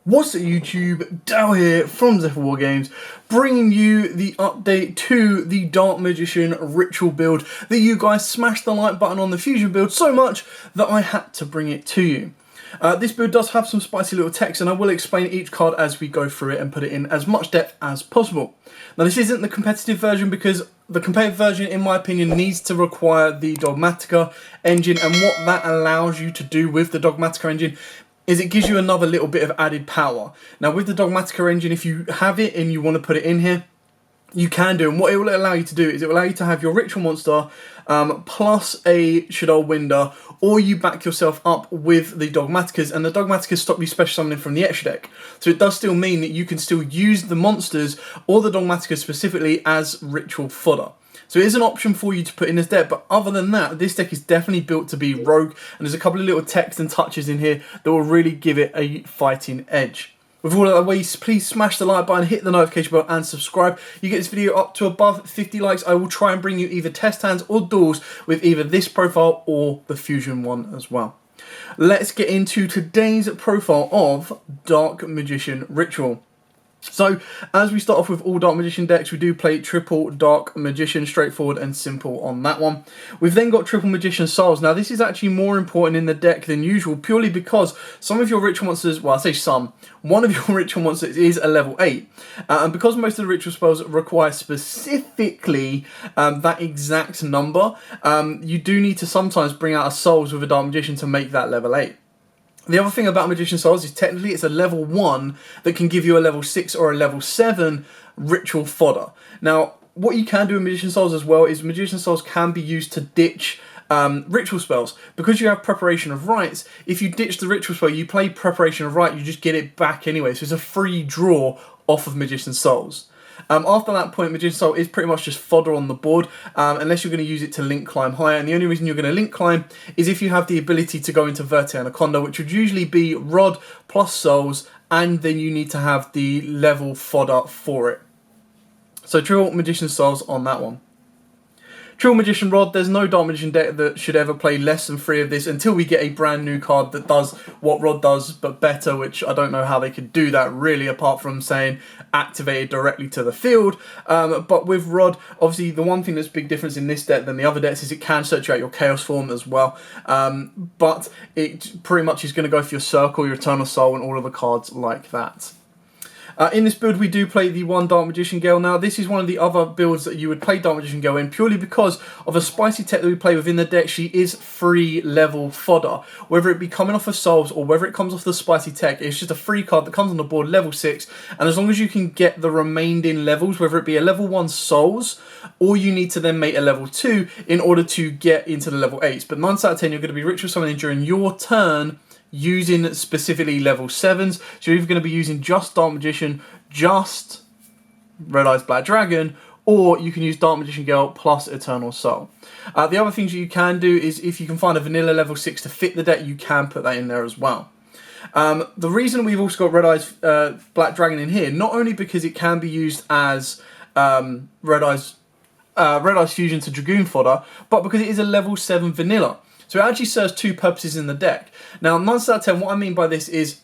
What's up YouTube, Dow here from Zephyr War Games, bringing you the update to the Dark Magician ritual build that you guys smashed the like button on the fusion build so much that I had to bring it to you. This build does have some spicy little text, and I will explain each card as we go through it and put it in as much depth as possible. Now this isn't the competitive version because the competitive version, in my opinion, needs to require the Dogmatica engine, and what that allows you to do with the Dogmatica engine is it gives you another little bit of added power. Now with the Dogmatica engine, if you have it and you want to put it in here, you can do, and what it will allow you to do is it will allow you to have your ritual monster plus a Shadow Winder, or you back yourself up with the Dogmaticas, and the Dogmaticas stop you special summoning from the extra deck. So it does still mean that you can still use the monsters, or the Dogmaticas specifically, as ritual fodder. So it is an option for you to put in this deck, but other than that, this deck is definitely built to be rogue, and there's a couple of little text and touches in here that will really give it a fighting edge. With all of that away, please smash the like button, hit the notification bell and subscribe. You get this video up to above 50 likes, I will try and bring you either test hands or duels with either this profile or the fusion one as well. Let's get into today's profile of Dark Magician Ritual. So, as we start off with all Dark Magician decks, we do play triple Dark Magician, straightforward and simple on that one. We've then got triple Magician Souls. Now, this is actually more important in the deck than usual, purely because some of your ritual monsters, well, I say some, one of your ritual monsters is a level 8. And because most of the ritual spells require specifically that exact number, you do need to sometimes bring out a Souls with a Dark Magician to make that level 8. The other thing about Magician Souls is technically it's a level 1 that can give you a level 6 or a level 7 ritual fodder. Now, what you can do in Magician Souls as well is Magician Souls can be used to ditch ritual spells. Because you have Preparation of Rites, if you ditch the ritual spell, you play Preparation of Rite, you just get it back anyway. So it's a free draw off of Magician Souls. After that point, Magician Soul is pretty much just fodder on the board, unless you're going to use it to link climb higher. And the only reason you're going to link climb is if you have the ability to go into Verte Anaconda, which would usually be Rod plus Souls, and then you need to have the level fodder for it. So Triple Magician Souls on that one. Triple Magician Rod, there's no Dark Magician deck that should ever play less than 3 of this until we get a brand new card that does what Rod does but better, which I don't know how they could do that really, apart from saying activate it directly to the field. But with Rod, obviously the one thing that's big difference in this deck than the other decks is it can search out your Chaos form as well. But it pretty much is going to go for your Circle, your Eternal Soul and all of the cards like that. In this build, we do play the one Dark Magician Gale. Now, this is one of the other builds that you would play Dark Magician Gale in, purely because of a spicy tech that we play within the deck. She is free level fodder. Whether it be coming off of Souls or whether it comes off the spicy tech, it's just a free card that comes on the board, level 6. And as long as you can get the remaining levels, whether it be a level 1 Souls, or you need to then make a level 2 in order to get into the level 8s. But 9 out of 10, you're going to be ritual summoning during your turn, using specifically level 7s. So you're either going to be using just Dark Magician, just Red Eyes Black Dragon, or you can use Dark Magician Girl plus Eternal Soul. The other things you can do is if you can find a vanilla level 6 to fit the deck, you can put that in there as well. The reason we've also got Red Eyes Black Dragon in here, not only because it can be used as Red Eyes Fusion to Dragoon fodder, but because it is a level 7 vanilla. So it actually serves 2 purposes in the deck. Now, 9 out of 10, what I mean by this is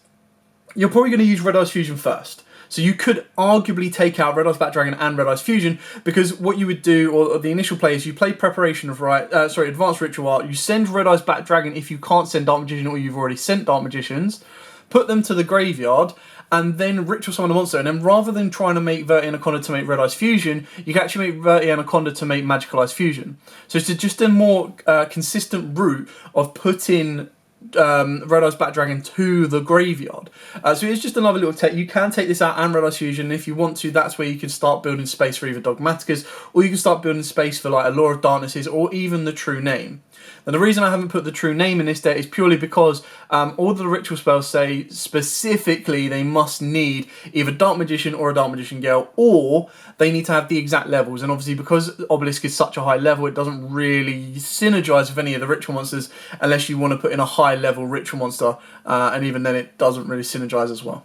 you're probably going to use Red Eyes Fusion first. So you could arguably take out Red Eyes Black Dragon and Red Eyes Fusion, because what you would do, or the initial play, is you play Preparation of Advanced Ritual Art, you send Red Eyes Black Dragon if you can't send Dark Magician or you've already sent Dark Magicians, put them to the graveyard, and then ritual summon a monster. And then rather than trying to make Verte Anaconda to make Red Eyes Fusion, you can actually make Verte Anaconda to make Magical Eyes Fusion. So it's just a more consistent route of putting Red Eyes Black Dragon to the graveyard. So it's just another little tech. You can take this out and Red Eyes Fusion, and if you want to, that's where you can start building space for either Dogmaticas, or you can start building space for like Allure of Darknesses, or even the True Name. Now, the reason I haven't put the true name in this deck is purely because all the ritual spells say specifically they must need either Dark Magician or a Dark Magician Gale, or they need to have the exact levels. And obviously, because Obelisk is such a high level, it doesn't really synergize with any of the ritual monsters unless you want to put in a high level ritual monster, and even then it doesn't really synergize as well.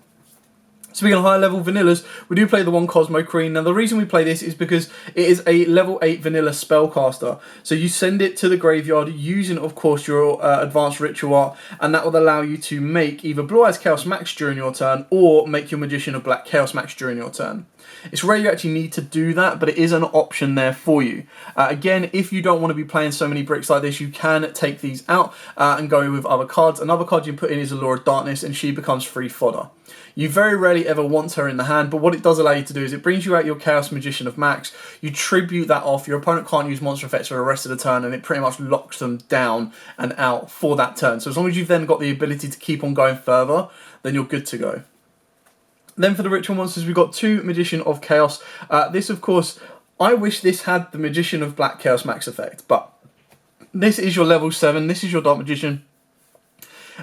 Speaking of high level vanillas, we do play the one Cosmo Queen. Now the reason we play this is because it is a level 8 vanilla spellcaster. So you send it to the graveyard using, of course, your advanced ritual art, and that will allow you to make either Blue Eyes Chaos Max during your turn, or make your Magician of Black Chaos Max during your turn. It's rare you actually need to do that, but it is an option there for you. Again, if you don't want to be playing so many bricks like this, you can take these out and go with other cards. Another card you put in is Allure of Darkness, and she becomes free fodder. You very rarely ever want her in the hand, but what it does allow you to do is it brings you out your Chaos Magician of Max, you tribute that off, your opponent can't use monster effects for the rest of the turn, and it pretty much locks them down and out for that turn. So as long as you've then got the ability to keep on going further, then you're good to go. Then for the ritual monsters, we've got 2 Magician of Chaos. This, of course, I wish this had the Magician of Black Chaos Max effect, but this is your level 7, this is your Dark Magician,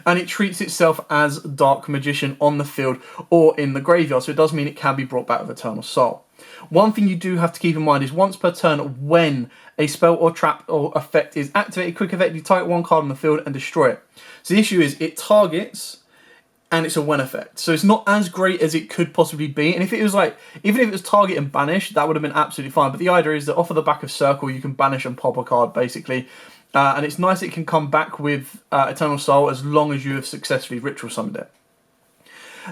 and it treats itself as Dark Magician on the field or in the graveyard, so it does mean it can be brought back with Eternal Soul. One thing you do have to keep in mind is once per turn, when a spell or trap or effect is activated, quick effect, you target one card on the field and destroy it. So the issue is it targets, and it's a when effect. So it's not as great as it could possibly be. And if it was like, even if it was target and banish, that would have been absolutely fine. But the idea is that off of the back of Circle, you can banish and pop a card, basically. And it's nice it can come back with Eternal Soul as long as you have successfully Ritual Summoned it.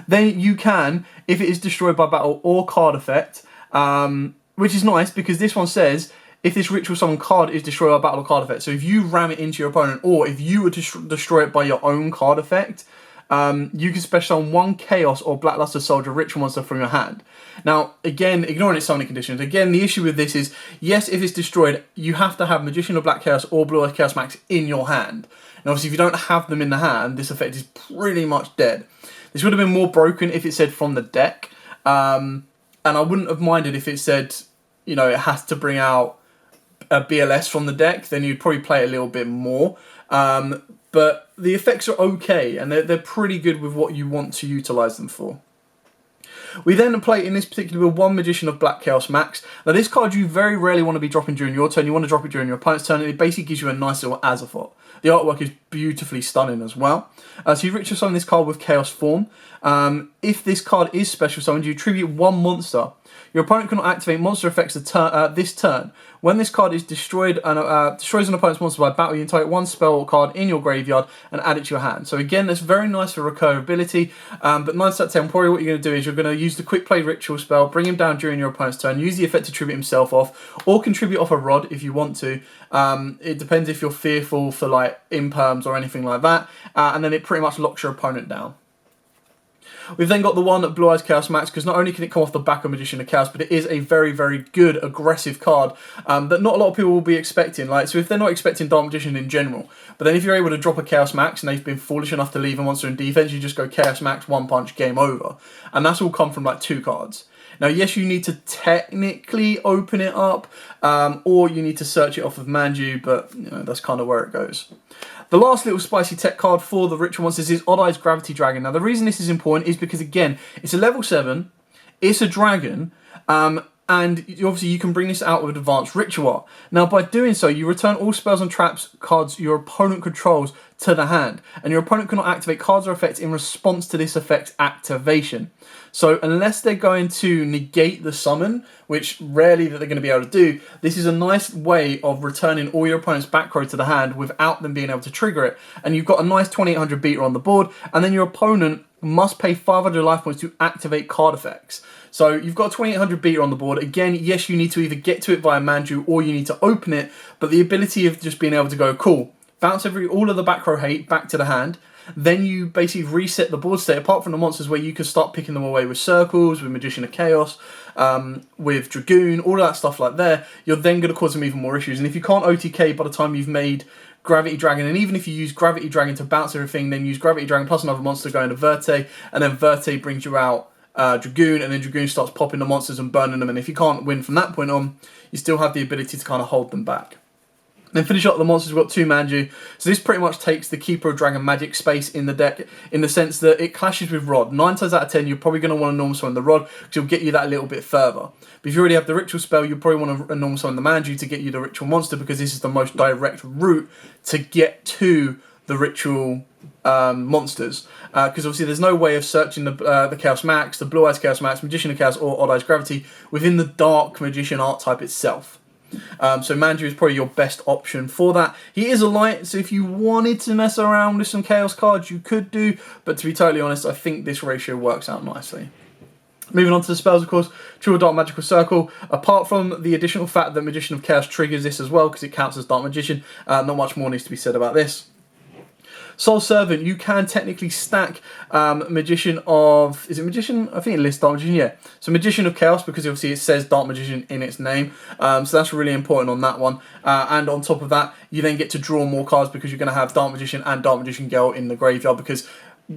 Then you can, if it is destroyed by battle or card effect, which is nice because this one says, if this Ritual Summon card is destroyed by battle or card effect. So if you ram it into your opponent, or if you were to destroy it by your own card effect, you can special summon 1 Chaos or Blackluster Soldier ritual monster from your hand. Now, again, ignoring its summoning conditions, again, the issue with this is, yes, if it's destroyed, you have to have Magician of Black Chaos or Blue Eyes Chaos Max in your hand. And obviously, if you don't have them in the hand, this effect is pretty much dead. This would have been more broken if it said from the deck. And I wouldn't have minded if it said, you know, it has to bring out a BLS from the deck, then you'd probably play it a little bit more. But the effects are okay, and they're pretty good with what you want to utilise them for. We then play, in this particular build, 1 Magician of Black Chaos Max. Now this card you very rarely want to be dropping during your turn, you want to drop it during your opponent's turn, and it basically gives you a nice little Azathoth. The artwork is beautifully stunning as well. So you ritual summon this card with Chaos Form. If this card is special summoned, you tribute 1 monster. Your opponent cannot activate monster effects this turn. When this card is destroyed and destroys an opponent's monster by battle, you can target 1 spell card in your graveyard and add it to your hand. So again, that's very nice for recurability, but 9 out of 10, probably what you're going to do is you're going to use the quick play ritual spell, bring him down during your opponent's turn, use the effect to tribute himself off, or contribute off a rod if you want to. It depends if you're fearful for like imperms or anything like that, and then it pretty much locks your opponent down. We've then got the 1 Blue Eyes Chaos Max, because not only can it come off the back of Magician of Chaos, but it is a very, very good aggressive card that not a lot of people will be expecting. Like, so if they're not expecting Dark Magician in general, but then if you're able to drop a Chaos Max and they've been foolish enough to leave a monster in defense, you just go Chaos Max, 1 punch, game over. And that's all come from like 2 cards. Now, yes, you need to technically open it up, or you need to search it off of Manju, but you know, that's kind of where it goes. The last little spicy tech card for the ritual monsters is Odd Eyes Gravity Dragon. Now, the reason this is important is because, again, it's a level 7, it's a dragon, and obviously you can bring this out with advanced ritual art. Now, by doing so, you return all spells and traps cards your opponent controls to the hand, and your opponent cannot activate cards or effects in response to this effect's activation. So unless they're going to negate the summon, which rarely that they're going to be able to do, this is a nice way of returning all your opponent's back row to the hand without them being able to trigger it. And you've got a nice 2800 beater on the board, and then your opponent must pay 500 life points to activate card effects. So you've got a 2800 beater on the board. Again, yes, you need to either get to it via Manju or you need to open it, but the ability of just being able to go, cool, bounce all of the back row hate back to the hand. Then you basically reset the board state, apart from the monsters where you can start picking them away with Circles, with Magician of Chaos, with Dragoon, all of that stuff like there. You're then going to cause them even more issues. And if you can't OTK by the time you've made Gravity Dragon, and even if you use Gravity Dragon to bounce everything, then use Gravity Dragon plus another monster going to Verte, and then Verte brings you out Dragoon, and then Dragoon starts popping the monsters and burning them. And if you can't win from that point on, you still have the ability to kind of hold them back. Then finish up the monsters, we've got 2 Manju. So this pretty much takes the Keeper of Dragon magic space in the deck, in the sense that it clashes with Rod. 9 times out of 10, you're probably going to want to normal summon the Rod, because it'll get you that little bit further. But if you already have the Ritual spell, you probably want to normal summon the Manju to get you the Ritual monster, because this is the most direct route to get to the Ritual monsters. Because obviously there's no way of searching the Chaos Max, the Blue Eyes Chaos Max, Magician of Chaos, or Odd Eyes Gravity within the Dark Magician archetype itself. So Manju is probably your best option for that. He is a light, so if you wanted to mess around with some Chaos cards, you could do, but to be totally honest, I think this ratio works out nicely. Moving on to the spells, of course, True Dark Magical Circle. Apart from the additional fact that Magician of Chaos triggers this as well, because it counts as Dark Magician, not much more needs to be said about this. Soul Servant, you can technically stack Magician of... Is it Magician? I think it lists Dark Magician, yeah. So Magician of Chaos, because obviously it says Dark Magician in its name. So that's really important on that one. And on top of that, you then get to draw more cards because you're going to have Dark Magician and Dark Magician Girl in the graveyard, because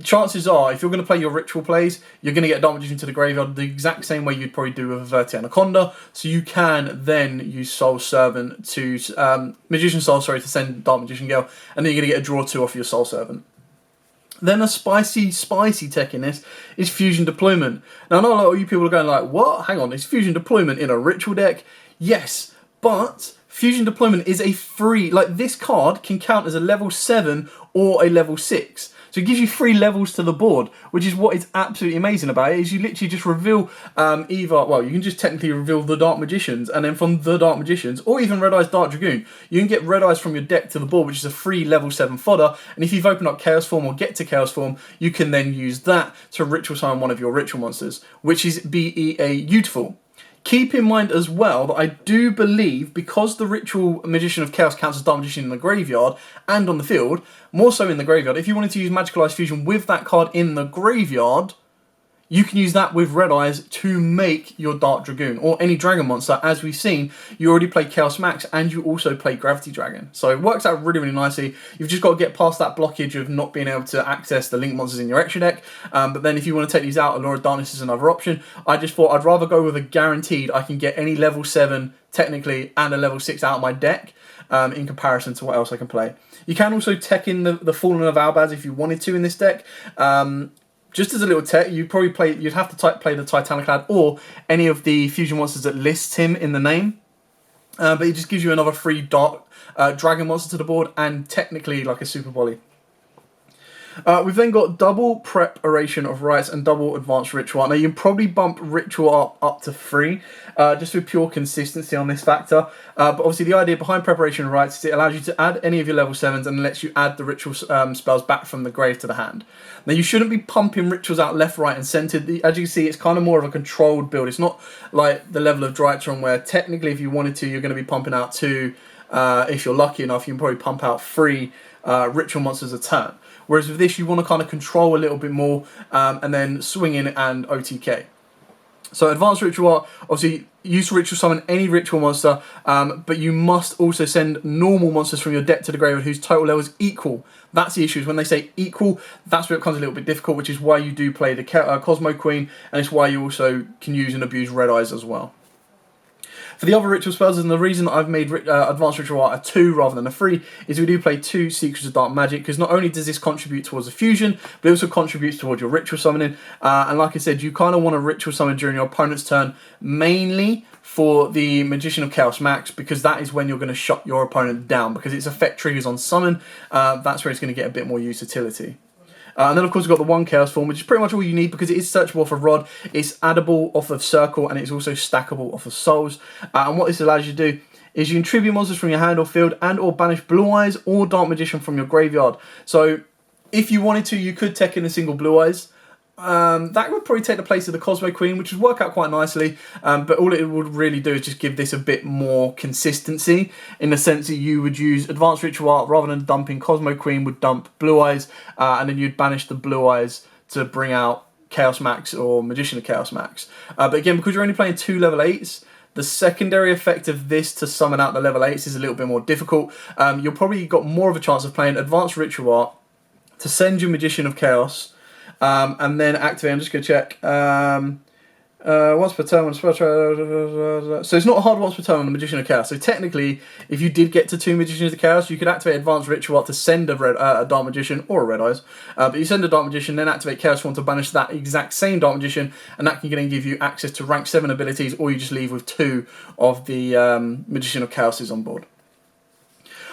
chances are, if you're going to play your ritual plays, you're going to get Dark Magician to the graveyard the exact same way you'd probably do with Averti Anaconda. So you can then use Soul Servant to Magician Soul, sorry, to send Dark Magician Girl, and then you're going to get a draw 2 off your Soul Servant. Then a spicy tech in this is Fusion Deployment. Now I know a lot of you people are going like, what? Hang on, is Fusion Deployment in a ritual deck? Yes, but Fusion Deployment is a free, like this card can count as a level 7 or a level 6. So it gives you 3 levels to the board, which is what is absolutely amazing about it, is you literally just reveal either, well, you can just technically reveal the Dark Magicians, and then from the Dark Magicians, or even Red Eyes Dark Dragoon, you can get Red Eyes from your deck to the board, which is a free level 7 fodder, and if you've opened up Chaos Form or get to Chaos Form, you can then use that to ritual summon one of your ritual monsters, which is beautiful. Keep in mind as well that I do believe, because the Ritual Magician of Chaos counts as Dark Magician in the graveyard and on the field, more so in the graveyard, if you wanted to use Magical Eyes Fusion with that card in the graveyard, you can use that with Red Eyes to make your Dark Dragoon, or any Dragon monster. As we've seen, you already play Chaos Max, and you also play Gravity Dragon. So it works out really, really nicely. You've just got to get past that blockage of not being able to access the Link monsters in your extra deck. But then if you want to take these out, Allure of Darkness is another option. I just thought I'd rather go with a guaranteed I can get any level 7, technically, and a level 6 out of my deck, in comparison to what else I can play. You can also tech in the Fallen of Albaz if you wanted to in this deck. Just as a little tech, you'd have to play the Titaniclad or any of the fusion monsters that lists him in the name. But it just gives you another free Dark Dragon monster to the board, and technically like a Super Volley. We've then got double Preparation of Rites and double Advanced Ritual. Now you can probably bump Ritual up to 3, just with pure consistency on this factor. But obviously the idea behind Preparation of Rites is it allows you to add any of your level 7s and lets you add the Ritual spells back from the grave to the hand. Now you shouldn't be pumping Rituals out left, right and centre. As you can see, it's kind of more of a controlled build. It's not like the level of Drytron where technically if you wanted to, you're going to be pumping out 2. If you're lucky enough, you can probably pump out 3 Ritual monsters a turn. Whereas with this, you want to kind of control a little bit more, and then swing in and OTK. So Advanced Ritual Art, obviously use to ritual summon any ritual monster, but you must also send normal monsters from your deck to the graveyard whose total level is equal. That's the issue, is when they say equal, that's where it becomes a little bit difficult, which is why you do play the Cosmo Queen, and it's why you also can use and abuse Red Eyes as well. For the other ritual spells, and the reason I've made Advanced Ritual Art a 2 rather than a 3 is we do play 2 Secrets of Dark Magic, because not only does this contribute towards the fusion, but it also contributes towards your ritual summoning. And like I said, you kind of want to ritual summon during your opponent's turn, mainly for the Magician of Chaos Max, because that is when you're going to shut your opponent down, because its effect triggers on summon. That's where it's going to get a bit more utility. And then of course we've got the 1 Chaos Form, which is pretty much all you need because it is searchable off of Rod, it's addable off of Circle, and it's also stackable off of Souls. And what this allows you to do is you can tribute monsters from your hand or field and or banish Blue Eyes or Dark Magician from your graveyard. So if you wanted to, you could tech in a single Blue Eyes. That would probably take the place of the Cosmo Queen, which would work out quite nicely, but all it would really do is just give this a bit more consistency, in the sense that you would use Advanced Ritual Art rather than dumping Cosmo Queen, would dump Blue Eyes, and then you'd banish the Blue Eyes to bring out Chaos Max or Magician of Chaos Max. But again, because you're only playing 2 level 8s, the secondary effect of this to summon out the level 8s is a little bit more difficult. You'll probably got more of a chance of playing Advanced Ritual Art to send your Magician of Chaos, and then activate. I'm just going to check. Once per turn, so it's not a hard once per turn on the Magician of Chaos. So technically, if you did get to 2 Magicians of Chaos, you could activate Advanced Ritual up to send a Dark Magician or a Red Eyes. But you send a Dark Magician, then activate Chaos Wand to banish that exact same Dark Magician, and that can then give you access to rank 7 abilities, or you just leave with 2 of the Magician of Chaoses on board.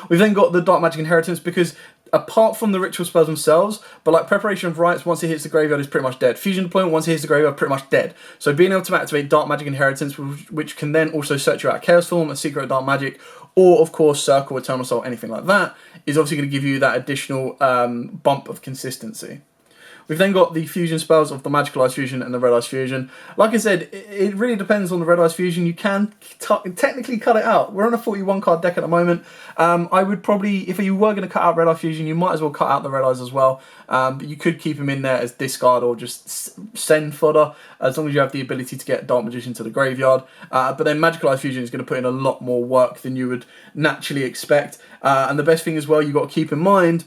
We've then got the Dark Magic Inheritance, because apart from the ritual spells themselves, but like Preparation of Rites, once it hits the graveyard, is pretty much dead. Fusion Deployment, once it hits the graveyard, pretty much dead. So being able to activate Dark Magic Inheritance, which can then also search you out Chaos Form, a Secret of Dark Magic, or of course Circle, Eternal Soul, anything like that, is obviously going to give you that additional bump of consistency. We've then got the fusion spells of the Magical Eyes Fusion and the Red Eyes Fusion. Like I said, it really depends on the Red Eyes Fusion. You can technically cut it out. We're on a 41 card deck at the moment. I would probably, if you were going to cut out Red Eye Fusion, you might as well cut out the Red Eyes as well. But you could keep them in there as discard or just send fodder, as long as you have the ability to get Dark Magician to the graveyard. But then Magical Eyes Fusion is going to put in a lot more work than you would naturally expect. And the best thing as well you've got to keep in mind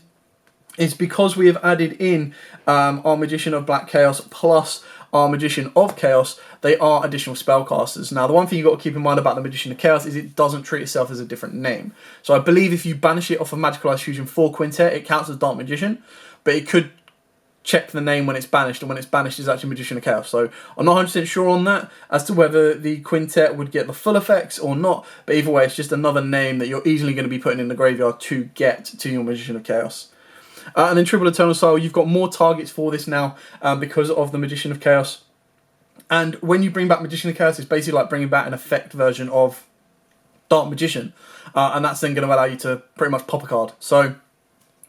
is because we have added in our Magician of Black Chaos plus our Magician of Chaos, they are additional spellcasters. Now, the one thing you've got to keep in mind about the Magician of Chaos is it doesn't treat itself as a different name. So I believe if you banish it off of Magical Eyes Fusion for Quintet, it counts as Dark Magician, but it could check the name when it's banished, and when it's banished is actually Magician of Chaos. So I'm not 100% sure on that as to whether the Quintet would get the full effects or not, but either way, it's just another name that you're easily going to be putting in the graveyard to get to your Magician of Chaos. And then Triple Eternal Soul, you've got more targets for this now because of the Magician of Chaos. And when you bring back Magician of Chaos, it's basically like bringing back an effect version of Dark Magician. And that's then going to allow you to pretty much pop a card. So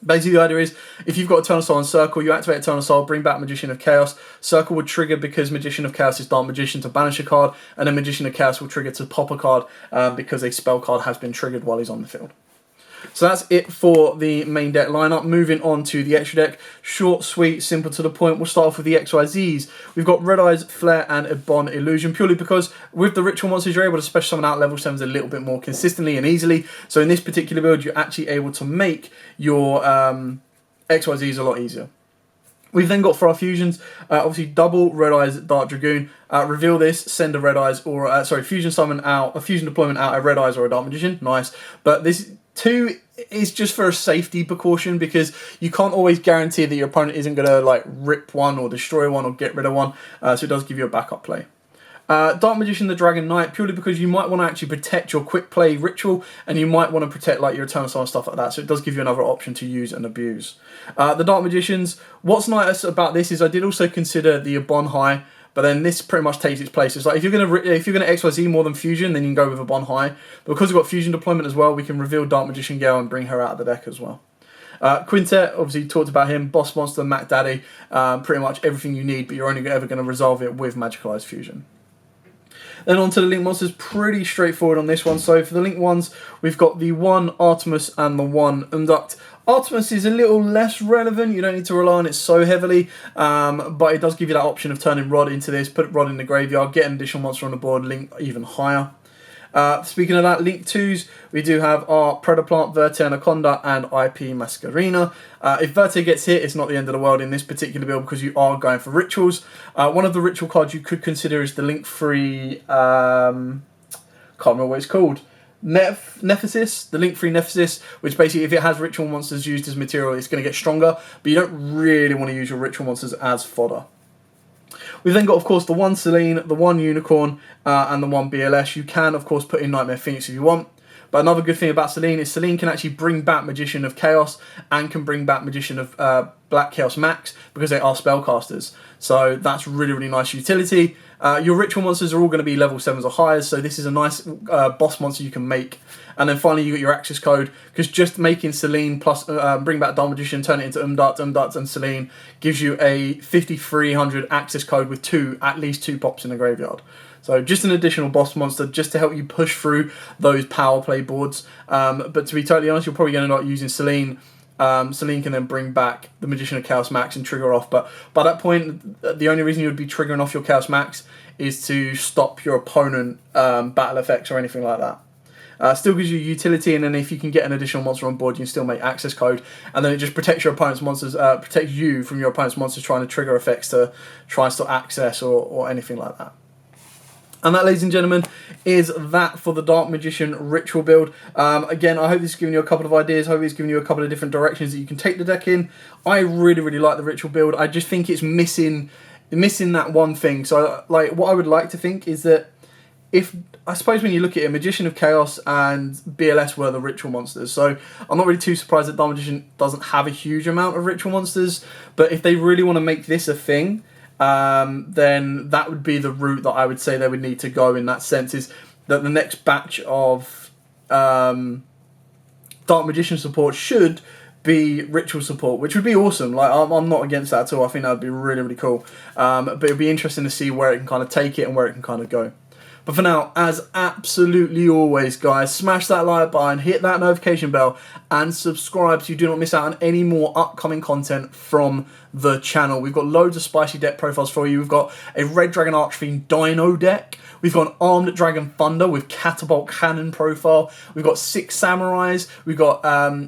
basically the idea is, if you've got Eternal Soul and Circle, you activate Eternal Soul, bring back Magician of Chaos. Circle would trigger because Magician of Chaos is Dark Magician to banish a card, and then Magician of Chaos will trigger to pop a card because a spell card has been triggered while he's on the field. So that's it for the main deck lineup. Moving on to the extra deck. Short, sweet, simple to the point. We'll start off with the XYZs. We've got Red Eyes, Flare, and Ebon Illusion, purely because with the Ritual Monsters, you're able to special summon out level 7s a little bit more consistently and easily. So in this particular build, you're actually able to make your XYZs a lot easier. We've then got for our fusions, obviously double Red Eyes, Dark Dragoon. Reveal this, send a Red Eyes, or fusion summon out, a fusion deployment out a Red Eyes or a Dark Magician. Nice. But this 2 is just for a safety precaution, because you can't always guarantee that your opponent isn't going to like rip one or destroy one or get rid of one. So it does give you a backup play. Dark Magician, the Dragon Knight, purely because you might want to actually protect your quick play ritual, and you might want to protect like your Eternal Soul and stuff like that, so it does give you another option to use and abuse. The Dark Magicians, what's nice about this is I did also consider the Ebon High, but then this pretty much takes its place. It's like if you're gonna XYZ more than Fusion, then you can go with Ebon High. But because we've got Fusion deployment as well, we can reveal Dark Magician Gale and bring her out of the deck as well. Quintet, obviously talked about him, Boss Monster, Mac Daddy, pretty much everything you need, but you're only ever going to resolve it with Magical Eyes Fusion. Then on to the Link Monsters, pretty straightforward on this one. So for the Link ones, we've got the 1 Artemis and the 1 Unduct. Artemis is a little less relevant, you don't need to rely on it so heavily, but it does give you that option of turning Rod into this, put Rod in the graveyard, get an additional monster on the board, Link even higher. Speaking of that, Link 2s, we do have our Predaplant, Verte Anaconda, and IP Masquerina. If Verte gets hit, it's not the end of the world in this particular build because you are going for rituals. One of the ritual cards you could consider is the Link 3, can't remember what it's called, Nephesis, the Link 3 Nephesis, which basically if it has ritual monsters used as material, it's going to get stronger, but you don't really want to use your ritual monsters as fodder. We've then got, of course, the 1 Selene, the 1 Unicorn, and the 1 BLS. You can, of course, put in Nightmare Phoenix if you want. But another good thing about Selene is Selene can actually bring back Magician of Chaos and can bring back Magician of Black Chaos Max because they are spellcasters. So that's really, really nice utility. Your ritual monsters are all going to be level 7s or higher, so this is a nice boss monster you can make. And then finally you got your access code, because just making Selene plus bring back Dark Magician, turn it into Umduct and Selene gives you a 5300 access code with at least two pops in the graveyard. So just an additional boss monster just to help you push through those power play boards. But to be totally honest, you're probably going to end up using Selene. Selene can then bring back the Magician of Chaos Max and trigger off. But by that point, the only reason you would be triggering off your Chaos Max is to stop your opponent battle effects or anything like that. Still gives you utility, and then if you can get an additional monster on board, you can still make access code, and then it just protects your opponent's monsters, protects you from your opponent's monsters trying to trigger effects to try and stop access or anything like that. And that, ladies and gentlemen, is that for the Dark Magician ritual build. Again, I hope this has given you a couple of ideas. I hope it's given you a couple of different directions that you can take the deck in. I really, really like the ritual build. I just think it's missing that one thing. So, like, what I would like to think is that I suppose when you look at it, Magician of Chaos and BLS were the ritual monsters. So I'm not really too surprised that Dark Magician doesn't have a huge amount of ritual monsters. But if they really want to make this a thing, then that would be the route that I would say they would need to go in that sense, is that the next batch of Dark Magician support should be ritual support, which would be awesome. Like, I'm not against that at all. I think that would be really, really cool. But it would be interesting to see where it can kind of take it and where it can kind of go. But for now, as absolutely always, guys, smash that like button, hit that notification bell, and subscribe so you do not miss out on any more upcoming content from the channel. We've got loads of spicy deck profiles for you. We've got a Red Dragon Arch-themed Dino deck. We've got an Armed Dragon Thunder with Catapult Cannon profile. We've got 6 Samurais. We've got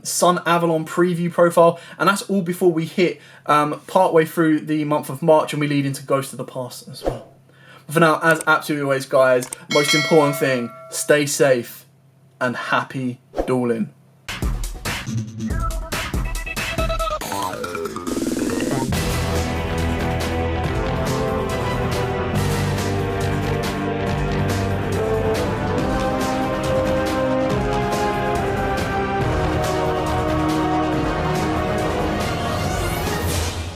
Sun Avalon preview profile. And that's all before we hit partway through the month of March and we lead into Ghost of the Past as well. For now, as absolutely always, guys, most important thing, stay safe and happy dueling.